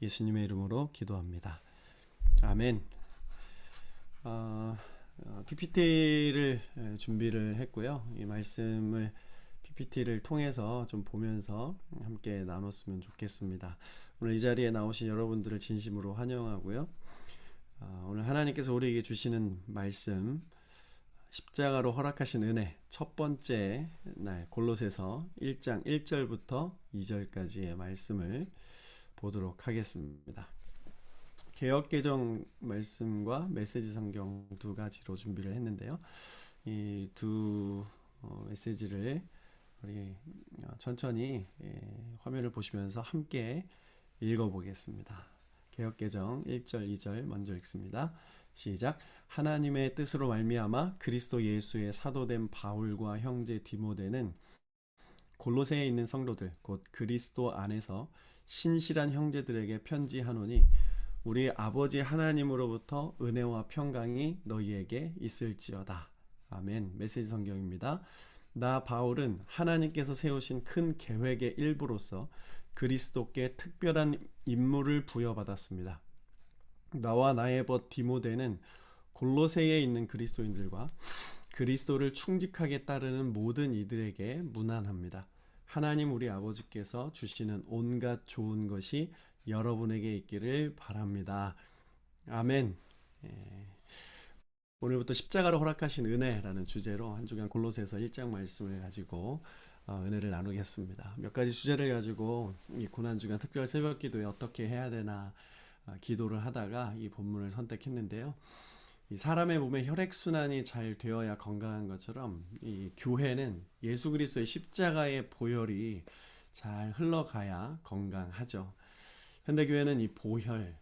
예수님의 이름으로 기도합니다. 아멘. PPT를 준비를 했고요. 이 말씀을 PPT를 통해서 좀 보면서 함께 나눴으면 좋겠습니다. 오늘 이 자리에 나오신 여러분들을 진심으로 환영하고요. 오늘 하나님께서 우리에게 주시는 말씀, 십자가로 허락하신 은혜, 첫 번째 날 골로새서 1장 1절부터 2절까지의 말씀을 보도록 하겠습니다. 개역개정 말씀과 메시지 성경 두 가지로 준비를 했는데요. 이 두 메시지를 우리 천천히 화면을 보시면서 함께 읽어보겠습니다. 개역개정 1절 2절 먼저 읽습니다. 시작. 하나님의 뜻으로 말미암아 그리스도 예수의 사도된 바울과 형제 디모데는 골로새에 있는 성도들 곧 그리스도 안에서 신실한 형제들에게 편지하노니 우리 아버지 하나님으로부터 은혜와 평강이 너희에게 있을지어다. 아멘. 메시지 성경입니다. 나 바울은 하나님께서 세우신 큰 계획의 일부로서 그리스도께 특별한 임무를 부여받았습니다. 나와 나의 벗 디모데는 골로새에 있는 그리스도인들과 그리스도를 충직하게 따르는 모든 이들에게 문안합니다. 하나님 우리 아버지께서 주시는 온갖 좋은 것이 여러분에게 있기를 바랍니다. 아멘. 오늘부터 십자가로 허락하신 은혜라는 주제로 한 주간 골로새서 1장 말씀을 가지고 은혜를 나누겠습니다. 몇 가지 주제를 가지고 이 고난주간 특별 새벽 기도에 어떻게 해야 되나 기도를 하다가 이 본문을 선택했는데요. 이 사람의 몸에 혈액순환이 잘 되어야 건강한 것처럼 이 교회는 예수 그리스도의 십자가의 보혈이 잘 흘러가야 건강하죠. 현대교회는 이 보혈,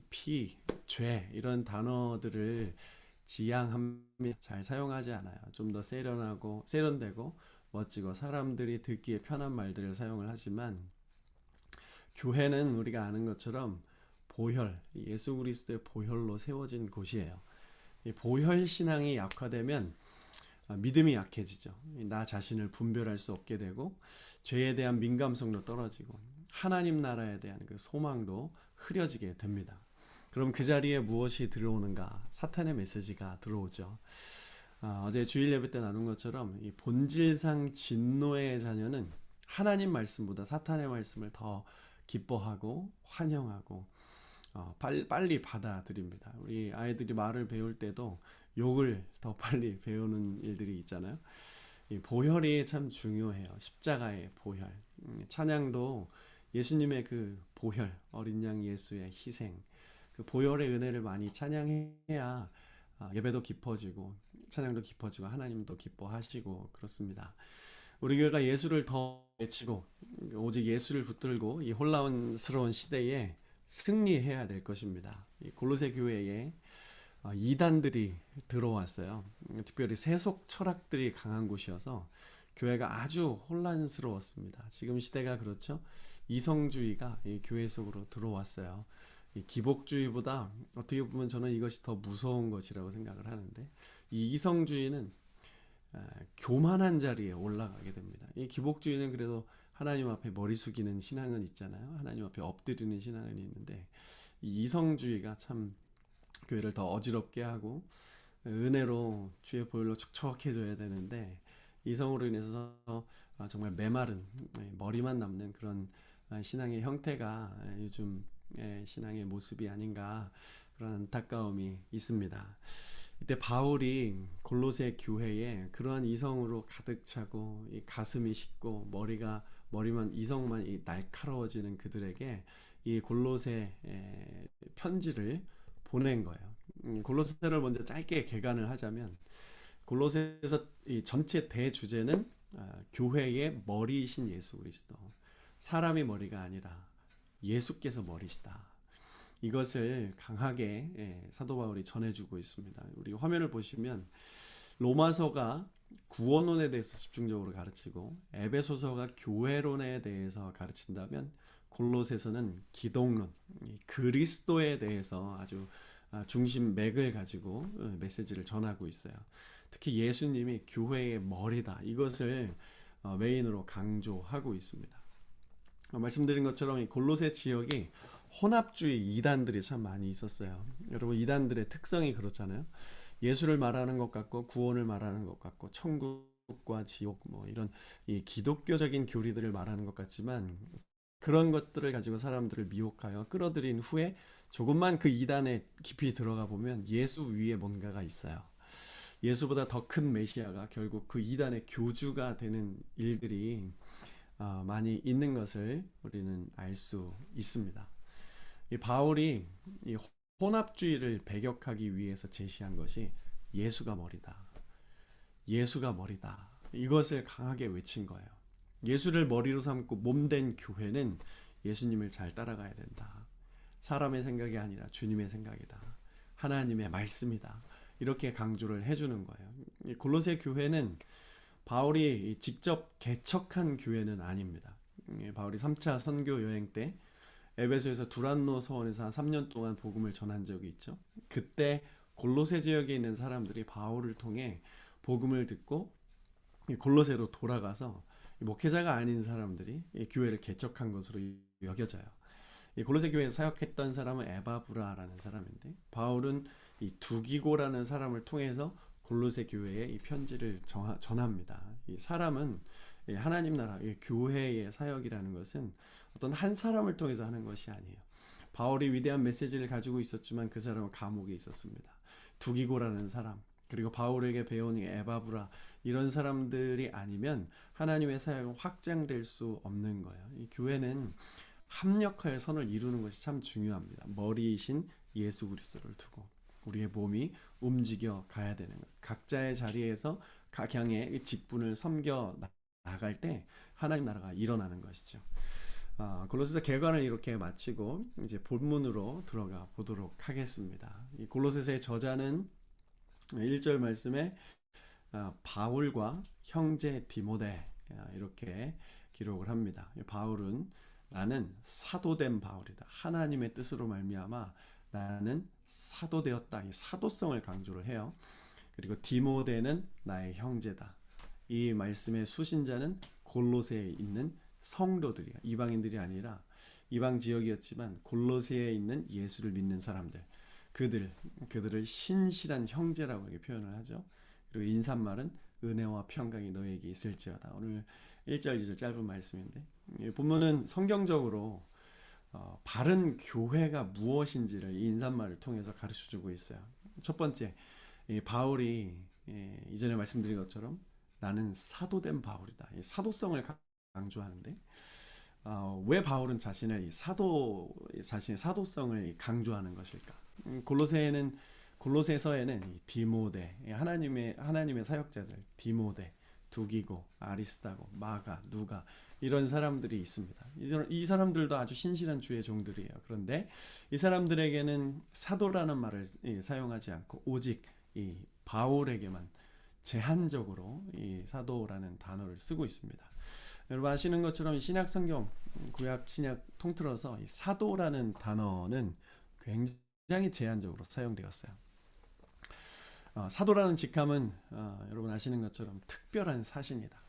피, 죄 이런 단어들을 지양하며 잘 사용하지 않아요. 좀 더 세련되고 멋지고 사람들이 듣기에 편한 말들을 사용을 하지만 교회는 우리가 아는 것처럼 보혈, 예수 그리스도의 보혈로 세워진 곳이에요. 이 보혈 신앙이 약화되면 믿음이 약해지죠. 나 자신을 분별할 수 없게 되고 죄에 대한 민감성도 떨어지고 하나님 나라에 대한 그 소망도 흐려지게 됩니다. 그럼 그 자리에 무엇이 들어오는가? 사탄의 메시지가 들어오죠. 어제 주일 예배 때 나눈 것처럼 이 본질상 진노의 자녀는 하나님 말씀보다 사탄의 말씀을 더 기뻐하고 환영하고 빨리 받아들입니다. 우리 아이들이 말을 배울 때도 욕을 더 빨리 배우는 일들이 있잖아요. 이 보혈이 참 중요해요. 십자가의 보혈. 찬양도 예수님의 그 보혈, 어린 양 예수의 희생, 그 보혈의 은혜를 많이 찬양해야 예배도 깊어지고 찬양도 깊어지고 하나님도 기뻐하시고 그렇습니다. 우리 교회가 예수를 더 외치고 오직 예수를 붙들고 이 혼란스러운 시대에 승리해야 될 것입니다. 이 골로새 교회에 이단들이 들어왔어요. 특별히 세속 철학들이 강한 곳이어서 교회가 아주 혼란스러웠습니다. 지금 시대가 그렇죠. 이성주의가 이 교회 속으로 들어왔어요. 이 기복주의보다 어떻게 보면 저는 이것이 더 무서운 것이라고 생각을 하는데 이 이성주의는 교만한 자리에 올라가게 됩니다. 이 기복주의는 그래도 하나님 앞에 머리 숙이는 신앙은 있잖아요. 하나님 앞에 엎드리는 신앙은 있는데 이 이성주의가 참 교회를 더 어지럽게 하고 은혜로 주의 보혈로 촉촉해져야 되는데 이성으로 인해서 정말 메마른 머리만 남는 그런 신앙의 형태가 요즘 신앙의 모습이 아닌가 그런 안타까움이 있습니다. 이때 바울이 골로새 교회에 그러한 이성으로 가득 차고 이 가슴이 식고 머리만 이성만 이 날카로워지는 그들에게 이 골로새 편지를 보낸 거예요. 골로새를 먼저 짧게 개관을 하자면 골로새에서 이 전체 대주제는 교회의 머리이신 예수 그리스도, 사람의 머리가 아니라 예수께서 머리시다. 이것을 강하게 사도 바울이 전해주고 있습니다. 우리 화면을 보시면 로마서가 구원론에 대해서 집중적으로 가르치고 에베소서가 교회론에 대해서 가르친다면 골로새서는 기독론, 그리스도에 대해서 아주 중심 맥을 가지고 메시지를 전하고 있어요. 특히 예수님이 교회의 머리다. 이것을 메인으로 강조하고 있습니다. 말씀드린 것처럼 이 골로새 지역이 혼합주의 이단들이 참 많이 있었어요. 여러분, 이단들의 특성이 그렇잖아요. 예수를 말하는 것 같고 구원을 말하는 것 같고 천국과 지옥 뭐 이런 이 기독교적인 교리들을 말하는 것 같지만, 그런 것들을 가지고 사람들을 미혹하여 끌어들인 후에 조금만 그 이단에 깊이 들어가 보면 예수 위에 뭔가가 있어요. 예수보다 더 큰 메시아가 결국 그 이단의 교주가 되는 일들이 많이 있는 것을 우리는 알 수 있습니다. 이 바울이 이 혼합주의를 배격하기 위해서 제시한 것이 예수가 머리다. 예수가 머리다. 이것을 강하게 외친 거예요. 예수를 머리로 삼고 몸된 교회는 예수님을 잘 따라가야 된다. 사람의 생각이 아니라 주님의 생각이다. 하나님의 말씀이다. 이렇게 강조를 해주는 거예요. 이 골로새 교회는 바울이 직접 개척한 교회는 아닙니다. 바울이 3차 선교 여행 때 에베소에서 두란노 서원에서 한 3년 동안 복음을 전한 적이 있죠. 그때 골로새 지역에 있는 사람들이 바울을 통해 복음을 듣고 골로새로 돌아가서 목회자가 아닌 사람들이 교회를 개척한 것으로 여겨져요. 골로새 교회에 사역했던 사람은 에바브라라는 사람인데, 바울은 이 두기고라는 사람을 통해서 골로새 교회에 이 편지를 전합니다. 이 사람은 하나님 나라, 교회의 사역이라는 것은 어떤 한 사람을 통해서 하는 것이 아니에요. 바울이 위대한 메시지를 가지고 있었지만 그 사람은 감옥에 있었습니다. 두기고라는 사람, 그리고 바울에게 배운 에바브라, 이런 사람들이 아니면 하나님의 사역은 확장될 수 없는 거예요. 이 교회는 합력하여 선을 이루는 것이 참 중요합니다. 머리이신 예수 그리스도를 두고 우리의 몸이 움직여 가야 되는 것. 각자의 자리에서 각양의 직분을 섬겨 나갈 때 하나님 나라가 일어나는 것이죠. 골로새서 개관을 이렇게 마치고 이제 본문으로 들어가 보도록 하겠습니다. 이 골로새서의 저자는 1절 말씀에 바울과 형제 디모데 이렇게 기록을 합니다. 바울은 나는 사도된 바울이다. 하나님의 뜻으로 말미암아 나는 사도되었다. 이 사도성을 강조를 해요. 그리고 디모데는 나의 형제다. 이 말씀의 수신자는 골로새에 있는 성도들이야. 이방인들이 아니라 이방 지역이었지만 골로새에 있는 예수를 믿는 사람들, 그들을 신실한 형제라고 이렇게 표현을 하죠. 그리고 인사말은 은혜와 평강이 너에게 있을지어다. 오늘 1절 2절 짧은 말씀인데, 본문은 성경적으로 바른 교회가 무엇인지를 이 인사말을 통해서 가르쳐주고 있어요. 첫 번째, 바울이 이전에 말씀드린 것처럼 나는 사도된 바울이다. 이 사도성을 강조하는데, 왜 바울은 자신의 사도성을 강조하는 것일까? 골로새서에는 디모데, 하나님의 사역자들, 디모데, 두기고, 아리스다고, 마가, 누가, 이런 사람들이 있습니다. 이 사람들도 아주 신실한 주의 종들이에요. 그런데 이 사람들에게는 사도라는 말을 사용하지 않고 오직 이 바울에게만 제한적으로 이 사도라는 단어를 쓰고 있습니다. 여러분 아시는 것처럼 신약 성경, 구약 신약 통틀어서 이 사도라는 단어는 굉장히 제한적으로 사용되었어요. 사도라는 직함은 여러분 아시는 것처럼 특별한 사신이다.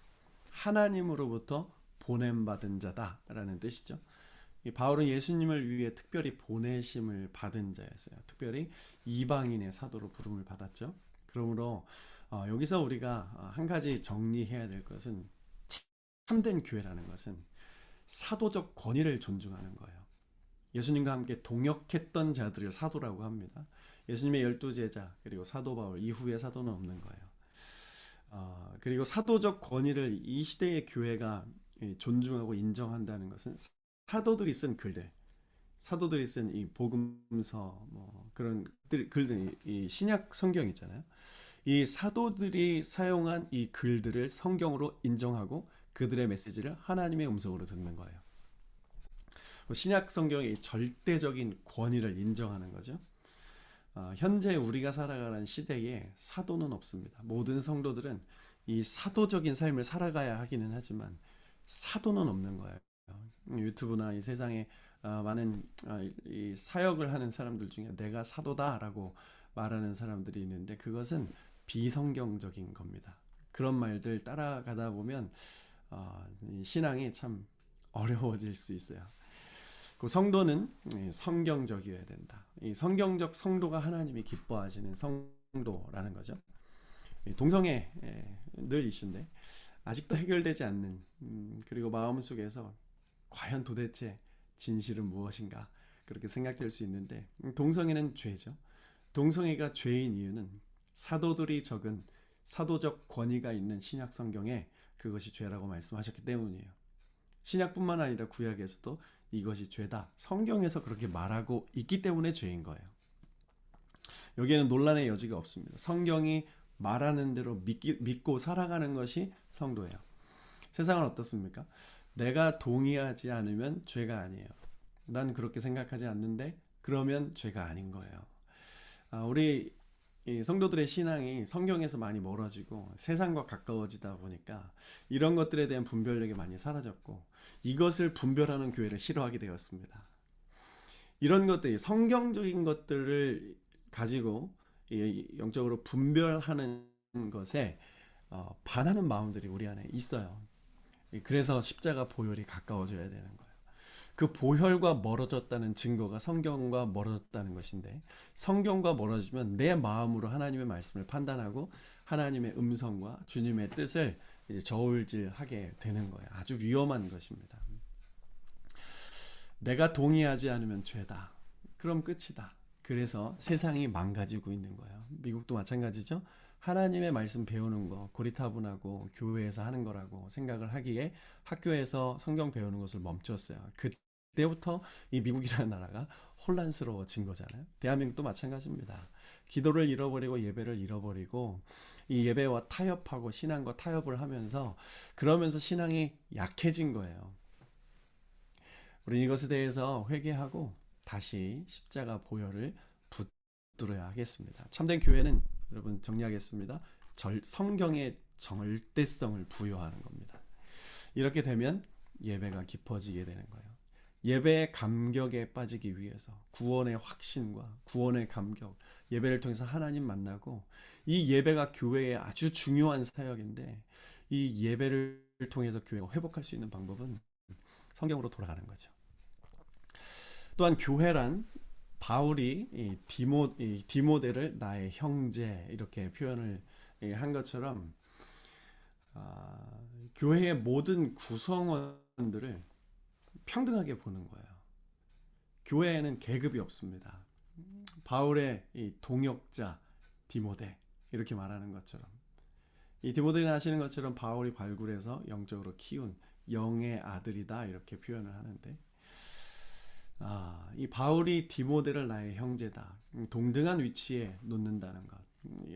하나님으로부터 보냄받은 자다라는 뜻이죠. 이 바울은 예수님을 위해 특별히 보내심을 받은 자였어요. 특별히 이방인의 사도로 부름을 받았죠. 그러므로 여기서 우리가 한 가지 정리해야 될 것은, 참된 교회라는 것은 사도적 권위를 존중하는 거예요. 예수님과 함께 동역했던 자들을 사도라고 합니다. 예수님의 12제자 그리고 사도 바울 이후의 사도는 없는 거예요. 그리고 사도적 권위를 이 시대의 교회가 존중하고 인정한다는 것은 사도들이 쓴 글들, 사도들이 쓴 이 복음서 뭐 그런 글들, 이 신약 성경 있잖아요. 이 사도들이 사용한 이 글들을 성경으로 인정하고 그들의 메시지를 하나님의 음성으로 듣는 거예요. 신약 성경의 절대적인 권위를 인정하는 거죠. 현재 우리가 살아가는 시대에 사도는 없습니다. 모든 성도들은 이 사도적인 삶을 살아가야 하기는 하지만 사도는 없는 거예요. 유튜브나 이 세상에 많은 이 사역을 하는 사람들 중에 내가 사도다라고 말하는 사람들이 있는데, 그것은 비성경적인 겁니다. 그런 말들 따라가다 보면 신앙이 참 어려워질 수 있어요. 그 성도는 성경적이어야 된다. 이 성경적 성도가 하나님이 기뻐하시는 성도라는 거죠. 동성애 늘 이슈인데 아직도 해결되지 않는 그리고 마음속에서 과연 도대체 진실은 무엇인가 그렇게 생각될 수 있는데 동성애는 죄죠. 동성애가 죄인 이유는 사도들이 적은 사도적 권위가 있는 신약 성경에 그것이 죄라고 말씀하셨기 때문이에요. 신약뿐만 아니라 구약에서도 이것이 죄다. 성경에서 그렇게 말하고 있기 때문에 죄인 거예요. 여기에는 논란의 여지가 없습니다. 성경이 말하는 대로 믿고 살아가는 것이 성도예요. 세상은 어떻습니까? 내가 동의하지 않으면 죄가 아니에요. 난 그렇게 생각하지 않는데 그러면 죄가 아닌 거예요. 우리 성도들의 신앙이 성경에서 많이 멀어지고 세상과 가까워지다 보니까 이런 것들에 대한 분별력이 많이 사라졌고 이것을 분별하는 교회를 싫어하게 되었습니다. 이런 것들이 성경적인 것들을 가지고 영적으로 분별하는 것에 반하는 마음들이 우리 안에 있어요. 그래서 십자가 보혈이 가까워져야 되는 거예요. 그 보혈과 멀어졌다는 증거가 성경과 멀어졌다는 것인데 성경과 멀어지면 내 마음으로 하나님의 말씀을 판단하고 하나님의 음성과 주님의 뜻을 이제 저울질하게 되는 거예요. 아주 위험한 것입니다. 내가 동의하지 않으면 죄다. 그럼 끝이다. 그래서 세상이 망가지고 있는 거예요. 미국도 마찬가지죠. 하나님의 말씀 배우는 거 고리타분하고 교회에서 하는 거라고 생각을 하기에 학교에서 성경 배우는 것을 멈췄어요. 그때부터 이 미국이라는 나라가 혼란스러워진 거잖아요. 대한민국도 마찬가지입니다. 기도를 잃어버리고 예배를 잃어버리고 이 예배와 타협하고 신앙과 타협을 하면서 그러면서 신앙이 약해진 거예요. 우리는 이것에 대해서 회개하고 다시 십자가 보혈을 붙들어야 하겠습니다. 참된 교회는 여러분 정리하겠습니다. 성경의 절대성을 부여하는 겁니다. 이렇게 되면 예배가 깊어지게 되는 거예요. 예배의 감격에 빠지기 위해서 구원의 확신과 구원의 감격, 예배를 통해서 하나님 만나고 이 예배가 교회의 아주 중요한 사역인데 이 예배를 통해서 교회가 회복할 수 있는 방법은 성경으로 돌아가는 거죠. 또한 교회란 바울이 이 디모데를 나의 형제 이렇게 표현을 한 것처럼 교회의 모든 구성원들을 평등하게 보는 거예요. 교회에는 계급이 없습니다. 바울의 이 동역자 디모데 이렇게 말하는 것처럼 이 디모데는 하시는 것처럼 바울이 발굴해서 영적으로 키운 영의 아들이다 이렇게 표현을 하는데 이 바울이 디모데를 나의 형제다. 동등한 위치에 놓는다는 것.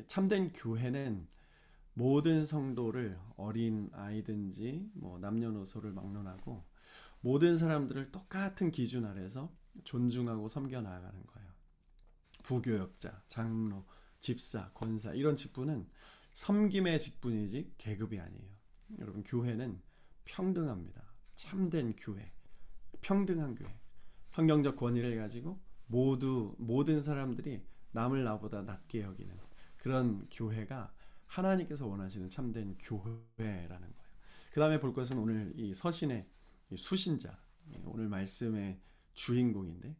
참된 교회는 모든 성도를 어린 아이든지 남녀노소를 막론하고 모든 사람들을 똑같은 기준 아래서 존중하고 섬겨 나아가는 거예요. 부교역자, 장로, 집사, 권사 이런 직분은 섬김의 직분이지 계급이 아니에요. 여러분 교회는 평등합니다. 참된 교회, 평등한 교회. 성경적 권위를 가지고 모든 사람들이 남을 나보다 낮게 여기는 그런 교회가 하나님께서 원하시는 참된 교회라는 거예요. 그 다음에 볼 것은 오늘 이 서신의 수신자, 오늘 말씀의 주인공인데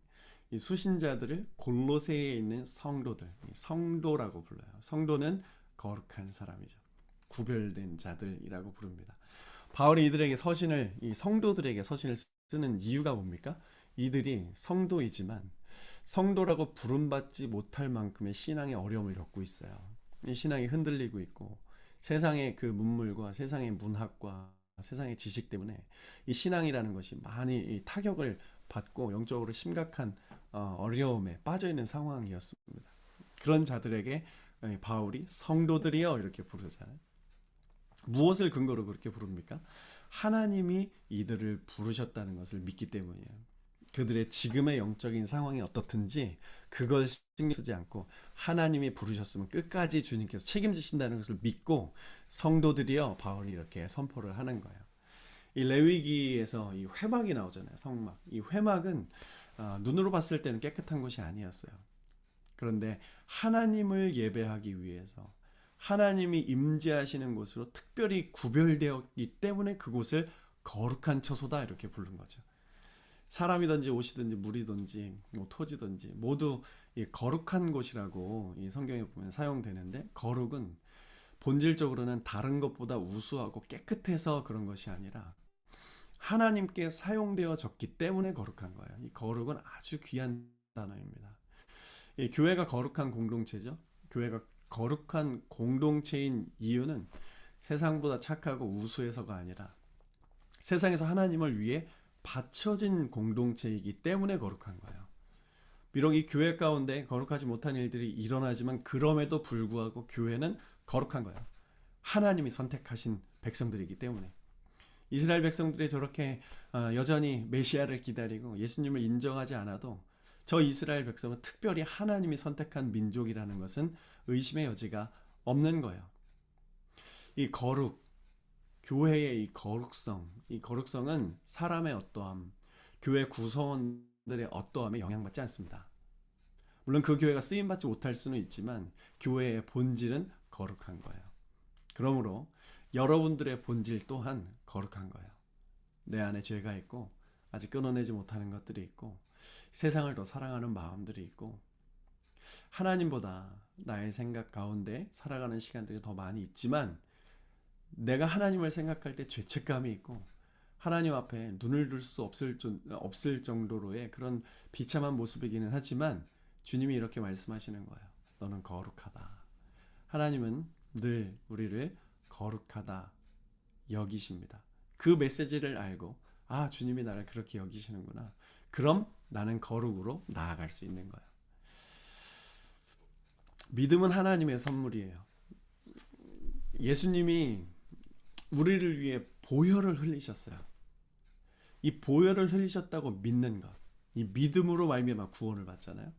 이 수신자들을 골로새에 있는 성도들, 성도라고 불러요. 성도는 거룩한 사람이죠. 구별된 자들이라고 부릅니다. 바울이 이 성도들에게 서신을 쓰는 이유가 뭡니까? 이들이 성도이지만 성도라고 부름받지 못할 만큼의 신앙의 어려움을 겪고 있어요. 이 신앙이 흔들리고 있고 세상의 그 문물과 세상의 문학과 세상의 지식 때문에 이 신앙이라는 것이 많이 타격을 받고 영적으로 심각한 어려움에 빠져 있는 상황이었습니다. 그런 자들에게 바울이 성도들이여 이렇게 부르잖아요. 무엇을 근거로 그렇게 부릅니까? 하나님이 이들을 부르셨다는 것을 믿기 때문이에요. 그들의 지금의 영적인 상황이 어떻든지 그걸 신경 쓰지 않고 하나님이 부르셨으면 끝까지 주님께서 책임지신다는 것을 믿고 성도들이여 바울이 이렇게 선포를 하는 거예요. 이 레위기에서 이 회막이 나오잖아요. 성막. 이 회막은 눈으로 봤을 때는 깨끗한 곳이 아니었어요. 그런데 하나님을 예배하기 위해서 하나님이 임재하시는 곳으로 특별히 구별되었기 때문에 그곳을 거룩한 처소다 이렇게 부른 거죠. 사람이든지 옷이든지 물이든지 뭐 토지든지 모두 이 거룩한 곳이라고 이 성경에 보면 사용되는데, 거룩은 본질적으로는 다른 것보다 우수하고 깨끗해서 그런 것이 아니라 하나님께 사용되어졌기 때문에 거룩한 거예요. 이 거룩은 아주 귀한 단어입니다. 이 교회가 거룩한 공동체죠. 교회가 거룩한 공동체인 이유는 세상보다 착하고 우수해서가 아니라 세상에서 하나님을 위해 바쳐진 공동체이기 때문에 거룩한 거예요. 비록 이 교회 가운데 거룩하지 못한 일들이 일어나지만 그럼에도 불구하고 교회는 거룩한 거예요. 하나님이 선택하신 백성들이기 때문에. 이스라엘 백성들이 저렇게 여전히 메시아를 기다리고 예수님을 인정하지 않아도 저 이스라엘 백성은 특별히 하나님이 선택한 민족이라는 것은 의심의 여지가 없는 거예요. 이 거룩, 교회의 이 거룩성은 사람의 어떠함, 교회 구성원들의 어떠함에 영향받지 않습니다. 물론 그 교회가 쓰임받지 못할 수는 있지만 교회의 본질은 거룩한 거예요. 그러므로 여러분들의 본질 또한 거룩한 거예요. 내 안에 죄가 있고 아직 끊어내지 못하는 것들이 있고 세상을 더 사랑하는 마음들이 있고 하나님보다 나의 생각 가운데 살아가는 시간들이 더 많이 있지만 내가 하나님을 생각할 때 죄책감이 있고 하나님 앞에 눈을 들 수 없을 정도로의 그런 비참한 모습이기는 하지만 주님이 이렇게 말씀하시는 거예요. 너는 거룩하다. 하나님은 늘 우리를 거룩하다 여기십니다. 그 메시지를 알고 주님이 나를 그렇게 여기시는구나. 그럼 나는 거룩으로 나아갈 수 있는 거예요. 믿음은 하나님의 선물이에요. 예수님이 우리를 위해 보혈을 흘리셨어요. 이 보혈을 흘리셨다고 믿는 것, 이 믿음으로 말미암아 구원을 받잖아요.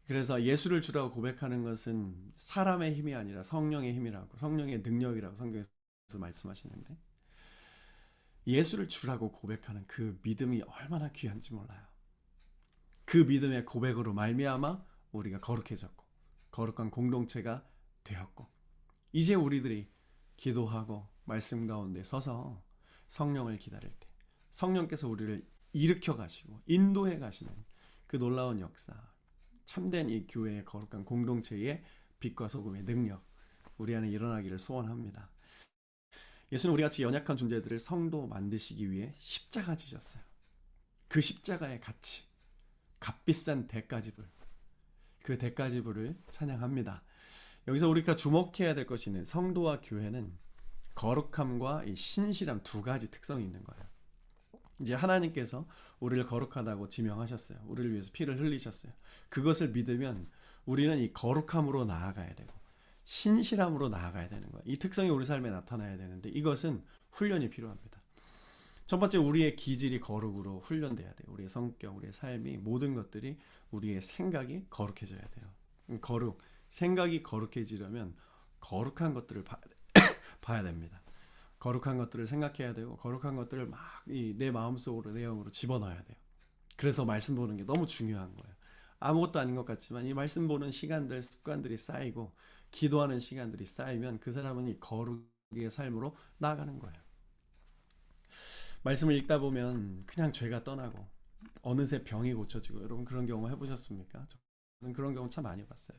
그래서 예수를 주라고 고백하는 것은 사람의 힘이 아니라 성령의 힘이라고, 성령의 능력이라고 성경에서 말씀하시는데, 예수를 주라고 고백하는 그 믿음이 얼마나 귀한지 몰라요. 그 믿음의 고백으로 말미암아 우리가 거룩해졌고 거룩한 공동체가 되었고, 이제 우리들이 기도하고 말씀 가운데 서서 성령을 기다릴 때 성령께서 우리를 일으켜 가시고 인도해 가시는 그 놀라운 역사, 참된 이 교회의 거룩한 공동체의 빛과 소금의 능력, 우리 안에 일어나기를 소원합니다. 예수는 우리같이 연약한 존재들을 성도 만드시기 위해 십자가 지셨어요. 그 십자가의 가치, 값비싼 대가지불, 그 대가지불을 찬양합니다. 여기서 우리가 주목해야 될 것이 있는, 성도와 교회는 거룩함과 이 신실함 두 가지 특성이 있는 거예요. 이제 하나님께서 우리를 거룩하다고 지명하셨어요. 우리를 위해서 피를 흘리셨어요. 그것을 믿으면 우리는 이 거룩함으로 나아가야 되고 신실함으로 나아가야 되는 거예요. 이 특성이 우리 삶에 나타나야 되는데 이것은 훈련이 필요합니다. 첫 번째, 우리의 기질이 거룩으로 훈련돼야 돼요. 우리의 성격, 우리의 삶이, 모든 것들이, 우리의 생각이 거룩해져야 돼요. 생각이 거룩해지려면 거룩한 것들을 봐야 됩니다. 거룩한 것들을 생각해야 되고 거룩한 것들을 막 내 마음속으로, 내 영으로 집어넣어야 돼요. 그래서 말씀 보는 게 너무 중요한 거예요. 아무것도 아닌 것 같지만 이 말씀 보는 시간들, 습관들이 쌓이고 기도하는 시간들이 쌓이면 그 사람은 이 거룩의 삶으로 나아가는 거예요. 말씀을 읽다 보면 그냥 죄가 떠나고 어느새 병이 고쳐지고, 여러분 그런 경험 해보셨습니까? 저는 그런 경험 참 많이 봤어요.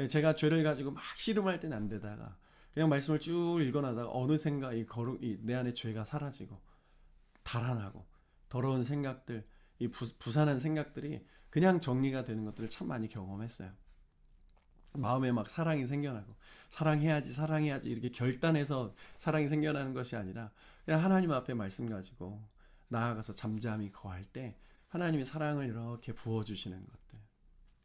제가 죄를 가지고 막 씨름할 때는 안 되다가 그냥 말씀을 쭉 읽어나다가 어느샌가 내 안에 죄가 사라지고 달아나고 더러운 생각들, 부산한 생각들이 그냥 정리가 되는 것들을 참 많이 경험했어요. 마음에 막 사랑이 생겨나고 사랑해야지 이렇게 결단해서 사랑이 생겨나는 것이 아니라 그냥 하나님 앞에 말씀 가지고 나아가서 잠잠히 거할 때 하나님이 사랑을 이렇게 부어주시는 것들.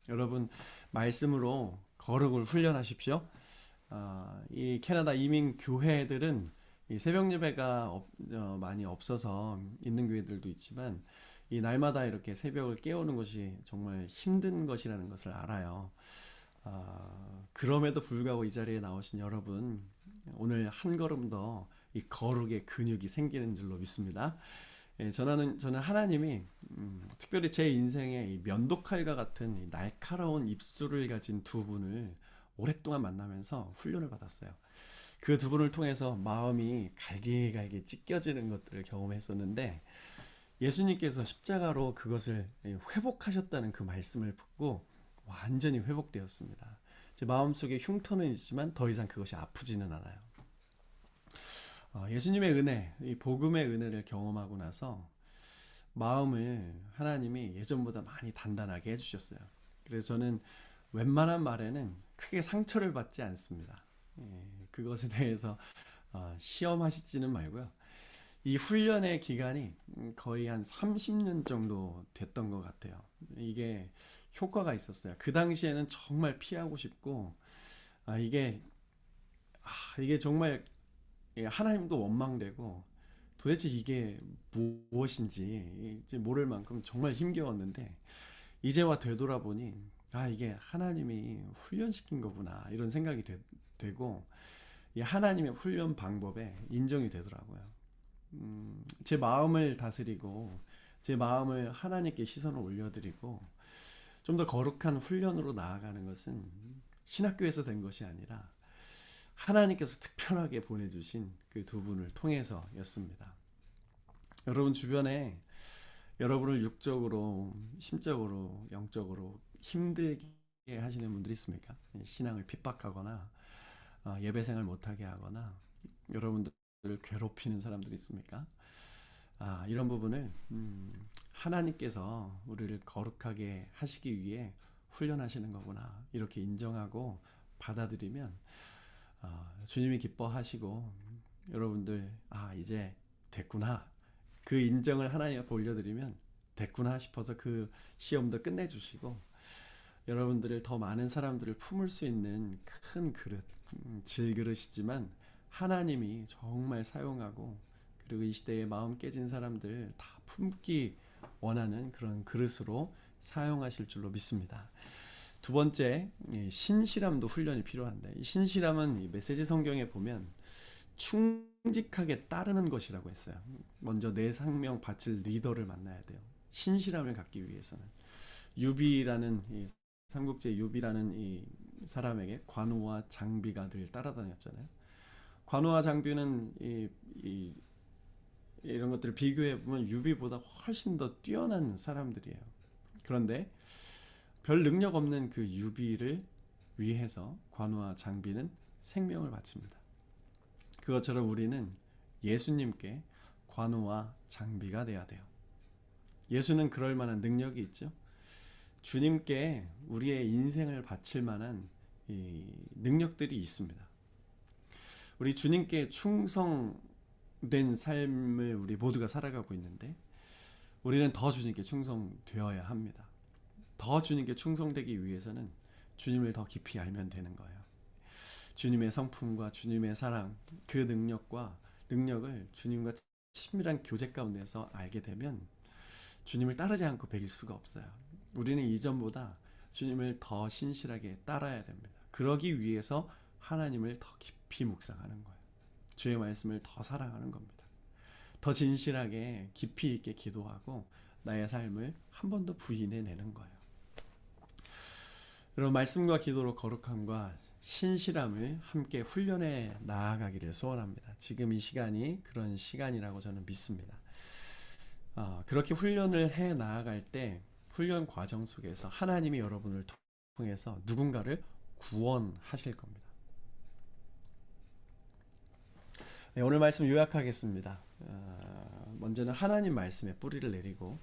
여러분, 말씀으로 거룩을 훈련하십시오. 이 캐나다 이민 교회들은 이 새벽 예배가 많이 없어서 있는 교회들도 있지만 이 날마다 이렇게 새벽을 깨우는 것이 정말 힘든 것이라는 것을 알아요. 그럼에도 불구하고 이 자리에 나오신 여러분, 오늘 한 걸음 더 이 거룩의 근육이 생기는 줄로 믿습니다. 저는 하나님이 특별히 제 인생에 이 면도칼과 같은 이 날카로운 입술을 가진 두 분을 오랫동안 만나면서 훈련을 받았어요. 그 두 분을 통해서 마음이 갈기갈기 찢겨지는 것들을 경험했었는데, 예수님께서 십자가로 그것을 회복하셨다는 그 말씀을 듣고 완전히 회복되었습니다. 제 마음속에 흉터는 있지만 더 이상 그것이 아프지는 않아요. 예수님의 은혜, 이 복음의 은혜를 경험하고 나서 마음을 하나님이 예전보다 많이 단단하게 해주셨어요. 그래서 저는 웬만한 말에는 크게 상처를 받지 않습니다. 그것에 대해서 시험하시지는 말고요. 이 훈련의 기간이 거의 한 30년 정도 됐던 것 같아요. 이게 효과가 있었어요. 그 당시에는 정말 피하고 싶고, 아, 이게, 이게 정말 하나님도 원망되고, 도대체 이게 무엇인지 이제 모를 만큼 정말 힘겨웠는데, 이제와 되돌아보니, 이게 하나님이 훈련시킨 거구나, 이런 생각이 되고, 이 하나님의 훈련 방법에 인정이 되더라고요. 제 마음을 다스리고 제 마음을 하나님께 시선을 올려드리고 좀 더 거룩한 훈련으로 나아가는 것은 신학교에서 된 것이 아니라 하나님께서 특별하게 보내주신 그 두 분을 통해서였습니다. 여러분 주변에 여러분을 육적으로, 심적으로, 영적으로 힘들게 하시는 분들이 있습니까? 신앙을 핍박하거나 예배생활 못하게 하거나 여러분들을 괴롭히는 사람들이 있습니까? 이런 부분을 하나님께서 우리를 거룩하게 하시기 위해 훈련하시는 거구나 이렇게 인정하고 받아들이면 주님이 기뻐하시고 여러분들 이제 됐구나 그 인정을 하나님 앞에 올려드리면 됐구나 싶어서 그 시험도 끝내주시고 여러분들을 더 많은 사람들을 품을 수 있는 큰 그릇 질그릇이지만 하나님이 정말 사용하고 그리고 이 시대에 마음 깨진 사람들 다 품기 원하는 그런 그릇으로 사용하실 줄로 믿습니다. 두 번째, 신실함도 훈련이 필요한데 이 신실함은 이 메시지 성경에 보면 충직하게 따르는 것이라고 했어요. 먼저 내 생명 바칠 리더를 만나야 돼요. 신실함을 갖기 위해서는 유비라는 이 삼국지 유비라는 이 사람에게 관우와 장비가 늘 따라다녔잖아요. 관우와 장비는 이런 것들을 비교해 보면 유비보다 훨씬 더 뛰어난 사람들이에요. 그런데 별 능력 없는 그 유비를 위해서 관우와 장비는 생명을 바칩니다. 그것처럼 우리는 예수님께 관우와 장비가 돼야 돼요. 예수는 그럴 만한 능력이 있죠. 주님께 우리의 인생을 바칠 만한 이 능력들이 있습니다. 우리 주님께 충성된 삶을 우리 모두가 살아가고 있는데 우리는 더 주님께 충성되어야 합니다. 더 주님께 충성되기 위해서는 주님을 더 깊이 알면 되는 거예요. 주님의 성품과 주님의 사랑, 그 능력을 주님과 친밀한 교제 가운데서 알게 되면 주님을 따르지 않고 배길 수가 없어요. 우리는 이전보다 주님을 더 신실하게 따라야 됩니다. 그러기 위해서 하나님을 더 깊이 묵상하는 거예요. 주의 말씀을 더 사랑하는 겁니다. 더 진실하게 깊이 있게 기도하고 나의 삶을 한 번 더 부인해내는 거예요. 여러분 말씀과 기도로 거룩함과 신실함을 함께 훈련해 나아가기를 소원합니다. 지금 이 시간이 그런 시간이라고 저는 믿습니다. 그렇게 훈련을 해 나아갈 때 훈련 과정 속에서 하나님이 여러분을 통해서 누군가를 구원하실 겁니다. 네, 오늘 말씀 요약하겠습니다. 먼저는 하나님 말씀에 뿌리를 내리고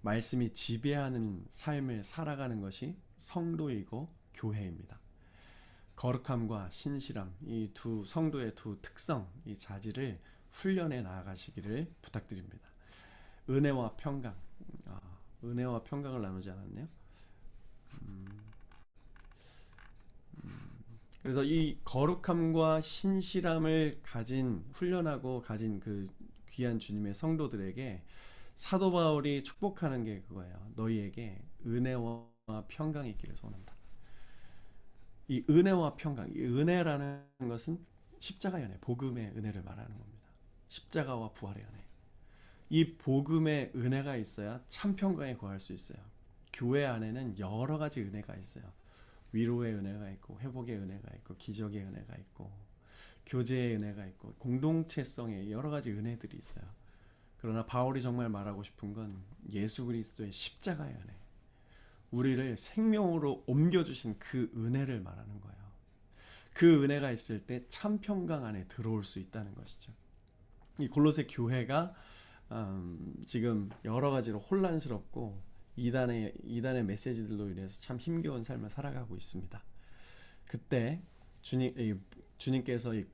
말씀이 지배하는 삶을 살아가는 것이 성도이고 교회입니다. 거룩함과 신실함, 이 두 성도의 두 특성, 이 자질을 훈련해 나아가시기를 부탁드립니다. 은혜와 평강, 은혜와 평강을 나누지 않았네요. 그래서 이 거룩함과 신실함을 훈련하고 가진 그 귀한 주님의 성도들에게 사도 바울이 축복하는 게 그거예요. 너희에게 은혜와 평강이 있기를 소원한다. 이 은혜와 평강, 이 은혜라는 것은 십자가의 은혜, 복음의 은혜를 말하는 겁니다. 십자가와 부활의 은혜. 이 복음의 은혜가 있어야 참 평강에 거할 수 있어요. 교회 안에는 여러 가지 은혜가 있어요. 위로의 은혜가 있고 회복의 은혜가 있고 기적의 은혜가 있고 교제의 은혜가 있고 공동체성의 여러 가지 은혜들이 있어요. 그러나 바울이 정말 말하고 싶은 건 예수 그리스도의 십자가의 은혜, 우리를 생명으로 옮겨주신 그 은혜를 말하는 거예요. 그 은혜가 있을 때 참 평강 안에 들어올 수 있다는 것이죠. 이 골로새 교회가 지금 여러 가지로 혼란스럽고 이단의 메시지들로 인해서 참 힘겨운 삶을 살아가고 있습니다. 그때 주님께서 이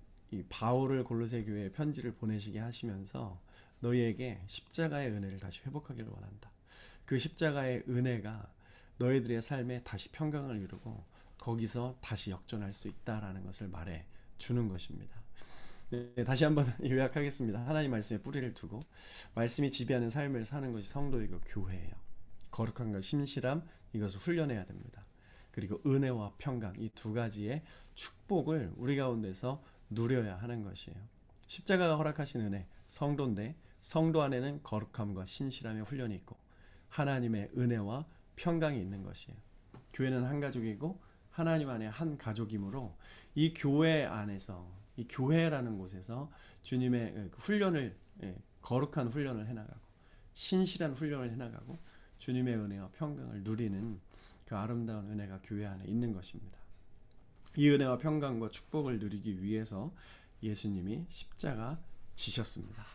바울을 골로새 교회에 편지를 보내시게 하시면서 너희에게 십자가의 은혜를 다시 회복하기를 원한다. 그 십자가의 은혜가 너희들의 삶에 다시 평강을 이루고 거기서 다시 역전할 수 있다라는 것을 말해 주는 것입니다. 네, 다시 한번 요약하겠습니다. 하나님 말씀에 뿌리를 두고 말씀이 지배하는 삶을 사는 것이 성도이고 교회예요. 거룩함과 신실함, 이것을 훈련해야 됩니다. 그리고 은혜와 평강, 이 두 가지의 축복을 우리 가운데서 누려야 하는 것이에요. 십자가가 허락하신 은혜, 성도인데 성도 안에는 거룩함과 신실함의 훈련이 있고 하나님의 은혜와 평강이 있는 것이에요. 교회는 한 가족이고 하나님 안에 한 가족이므로 이 교회 안에서, 이 교회라는 곳에서 주님의 훈련을, 거룩한 훈련을 해나가고 신실한 훈련을 해나가고 주님의 은혜와 평강을 누리는 그 아름다운 은혜가 교회 안에 있는 것입니다. 이 은혜와 평강과 축복을 누리기 위해서 예수님이 십자가 지셨습니다.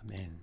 아멘.